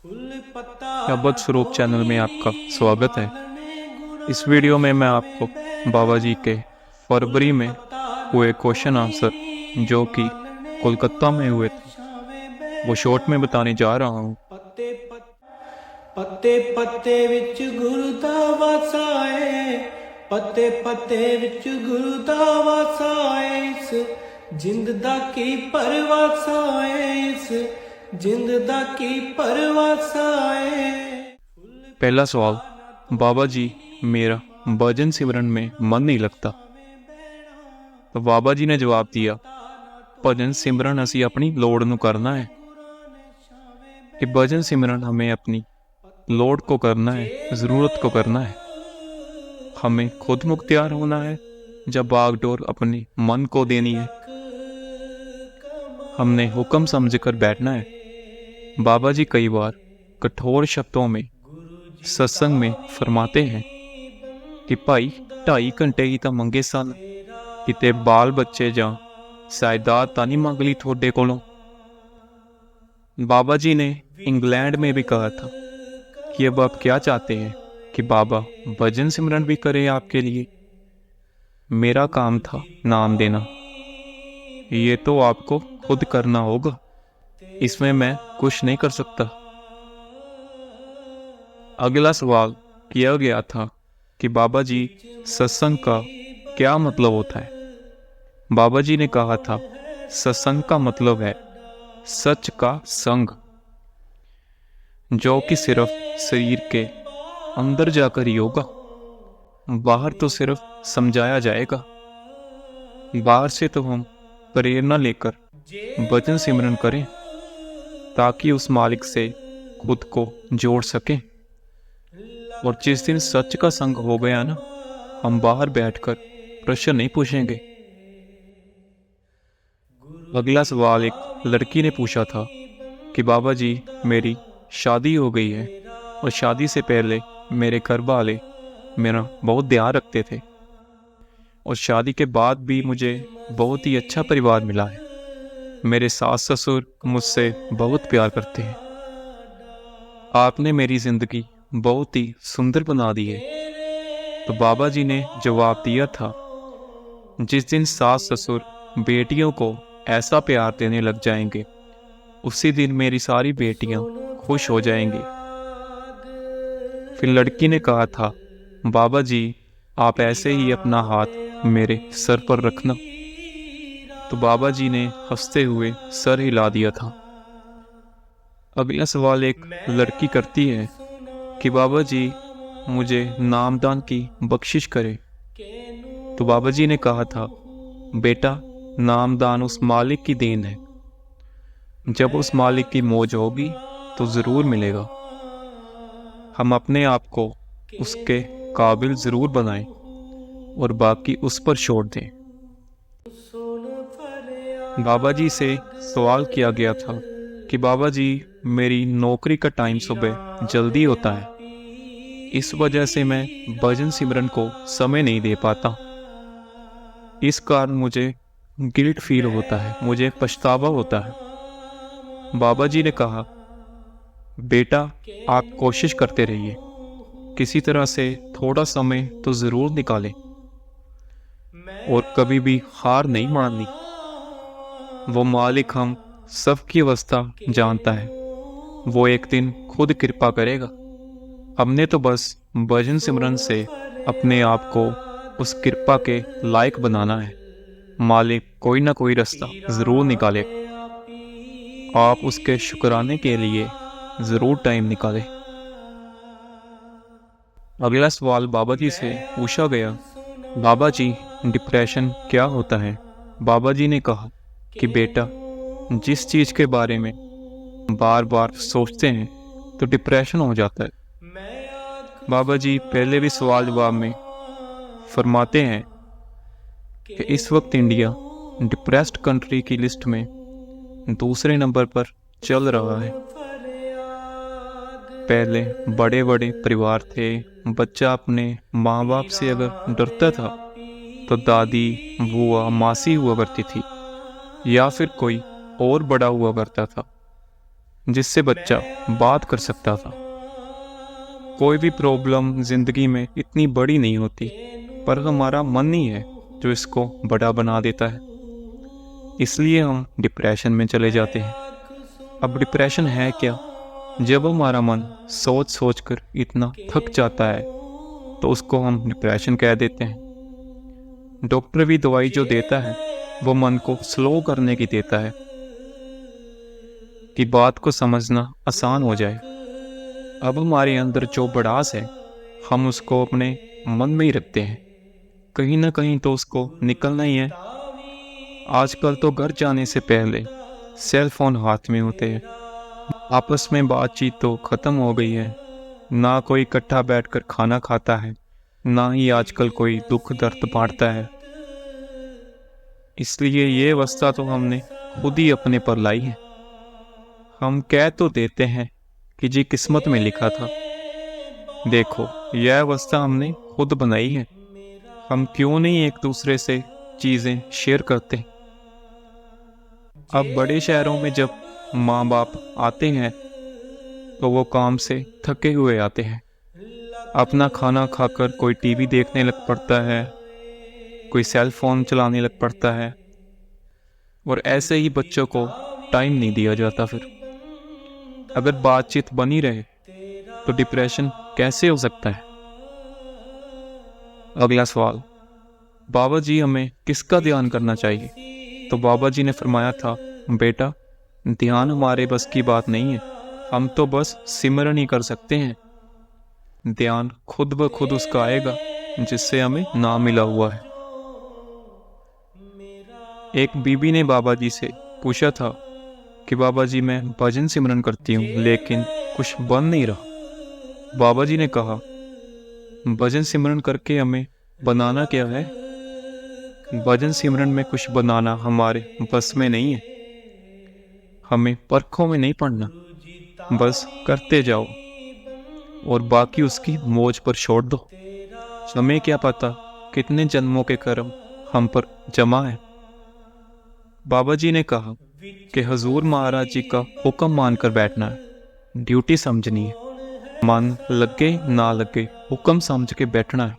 मोहब्बत स्वरूप चैनल में आपका स्वागत है। इस वीडियो में मैं आपको बाबा जी के फरवरी में हुए क्वेश्चन आंसर जो कि कोलकाता में हुए थे वो शॉर्ट में बताने जा रहा हूँ। पत्ते पत्ते विच गुरु दा वासा है, पत्ते पत्ते विच गुरु दा वासा है, इस जिंद दा की परवासा है, इस जिंद दा की परवासा है। पहला सवाल, बाबा जी मेरा भजन सिमरन में मन नहीं लगता। तो बाबा जी ने जवाब दिया, भजन सिमरन असी अपनी लोड़ नूं करना है। कि भजन सिमरन हमें अपनी लोड़ को करना है, ज़रूरत को करना है। हमें खुद मुख्तियार होना है, जब बागडोर अपनी मन को देनी है। हमने हुक्म समझकर बैठना है। बाबा जी कई बार कठोर शब्दों में सत्संग में फरमाते हैं कि भाई 2.5 घंटे ही तो मंगे सन, किते बाल बच्चे जां साइदाद ता नहीं मंग ली थोड़े कोलों। बाबा जी ने इंग्लैंड में भी कहा था कि अब आप क्या चाहते हैं कि बाबा भजन सिमरन भी करें आपके लिए। मेरा काम था नाम देना, ये तो आपको खुद करना होगा, इसमें मैं कुछ नहीं कर सकता। अगला सवाल किया गया था कि बाबा जी सत्संग का क्या मतलब होता है। बाबा जी ने कहा था, सत्संग का मतलब है सच का संग, जो कि सिर्फ शरीर के अंदर जाकर ही होगा। बाहर तो सिर्फ समझाया जाएगा। बाहर से तो हम प्रेरणा लेकर भजन सिमरन करें ताकि उस मालिक से खुद को जोड़ सकें। और जिस दिन सच का संग हो गया ना, हम बाहर बैठकर प्रश्न नहीं पूछेंगे। अगला सवाल एक लड़की ने पूछा था कि बाबा जी मेरी शादी हो गई है और शादी से पहले मेरे घर वाले मेरा बहुत ध्यान रखते थे और शादी के बाद भी मुझे बहुत ही अच्छा परिवार मिला है। मेरे सास ससुर मुझसे बहुत प्यार करते हैं। आपने मेरी जिंदगी बहुत ही सुंदर बना दी है। तो बाबा जी ने जवाब दिया था, जिस दिन सास ससुर बेटियों को ऐसा प्यार देने लग जाएंगे, उसी दिन मेरी सारी बेटियां खुश हो जाएंगी। फिर लड़की ने कहा था, बाबा जी आप ऐसे ही अपना हाथ मेरे सर पर रखना। तो बाबा जी ने हंसते हुए सर हिला दिया था। अगला सवाल एक लड़की करती है कि बाबा जी मुझे नामदान की बख्शिश करे। तो बाबा जी ने कहा था, बेटा नामदान उस मालिक की देन है, जब उस मालिक की मौज होगी तो ज़रूर मिलेगा। हम अपने आप को उसके काबिल ज़रूर बनाएं और बाकी उस पर छोड़ दें। बाबा जी से सवाल किया गया था कि बाबा जी मेरी नौकरी का टाइम सुबह जल्दी होता है, इस वजह से मैं भजन सिमरन को समय नहीं दे पाता। इस कारण मुझे गिल्ट फील होता है, मुझे पछतावा होता है। बाबा जी ने कहा, बेटा आप कोशिश करते रहिए, किसी तरह से थोड़ा समय तो ज़रूर निकालें और कभी भी हार नहीं माननी। वो मालिक हम सबकी अवस्था जानता है, वो एक दिन खुद कृपा करेगा। हमने तो बस भजन सिमरन से अपने आप को उस कृपा के लायक बनाना है। मालिक कोई ना कोई रास्ता ज़रूर निकाले। आप उसके शुक्राने के लिए ज़रूर टाइम निकालें। अगला सवाल बाबा जी से पूछा गया, बाबा जी डिप्रेशन क्या होता है। बाबा जी ने कहा कि बेटा जिस चीज़ के बारे में बार बार सोचते हैं तो डिप्रेशन हो जाता है। बाबा जी पहले भी सवाल जवाब में फरमाते हैं कि इस वक्त इंडिया डिप्रेस्ड कंट्री की लिस्ट में दूसरे नंबर पर चल रहा है। पहले बड़े बड़े परिवार थे, बच्चा अपने माँ बाप से अगर डरता था तो दादी बुआ मासी हुआ करती थी या फिर कोई और बड़ा हुआ करता था। जिससे बच्चा बात कर सकता था। कोई भी प्रॉब्लम ज़िंदगी में इतनी बड़ी नहीं होती, पर हमारा मन ही है जो इसको बड़ा बना देता है। इसलिए हम डिप्रेशन में चले जाते हैं। अब डिप्रेशन है क्या? जब हमारा मन सोच सोच कर इतना थक जाता है तो उसको हम डिप्रेशन कह देते हैं। डॉक्टर भी दवाई जो देता है वो मन को स्लो करने की देता है कि बात को समझना आसान हो जाए। अब हमारे अंदर जो भड़ास है हम उसको अपने मन में ही रखते हैं, कहीं ना कहीं तो उसको निकलना ही है। आजकल तो घर जाने से पहले सेल फोन हाथ में होते हैं। आपस में बातचीत तो ख़त्म हो गई है, ना कोई इकट्ठा बैठकर खाना खाता है, ना ही आजकल कोई दुख दर्द बांटता है। इसलिए ये अवस्था तो हमने खुद ही अपने पर लाई है। हम कह तो देते हैं कि जी किस्मत में लिखा था। देखो, यह अवस्था हमने खुद बनाई है। हम क्यों नहीं एक दूसरे से चीज़ें शेयर करते? अब बड़े शहरों में जब माँ बाप आते हैं तो वो काम से थके हुए आते हैं। अपना खाना खाकर कोई टीवी देखने लग पड़ता है, कोई सेल फोन चलाने लग पड़ता है, और ऐसे ही बच्चों को टाइम नहीं दिया जाता। फिर अगर बातचीत बनी रहे तो डिप्रेशन कैसे हो सकता है? अगला सवाल, बाबा जी हमें किसका ध्यान करना चाहिए? तो बाबा जी ने फरमाया था, बेटा ध्यान हमारे बस की बात नहीं है, हम तो बस सिमरन ही कर सकते हैं। ध्यान खुद ब खुद उसका आएगा जिससे हमें नाम मिला हुआ है। एक बीबी ने बाबा जी से पूछा था कि बाबा जी मैं भजन सिमरन करती हूँ लेकिन कुछ बन नहीं रहा। बाबा जी ने कहा, भजन सिमरन करके हमें बनाना क्या है? भजन सिमरन में कुछ बनाना हमारे बस में नहीं है। हमें परखों में नहीं पड़ना, बस करते जाओ और बाकी उसकी मौज पर छोड़ दो। हमें क्या पता कितने जन्मों के कर्म हम पर जमा है। बाबा जी ने कहा कि हजूर महाराज जी का हुक्म मानकर बैठना है, ड्यूटी समझनी है। मन लगे ना लगे हुक्म समझ के बैठना है।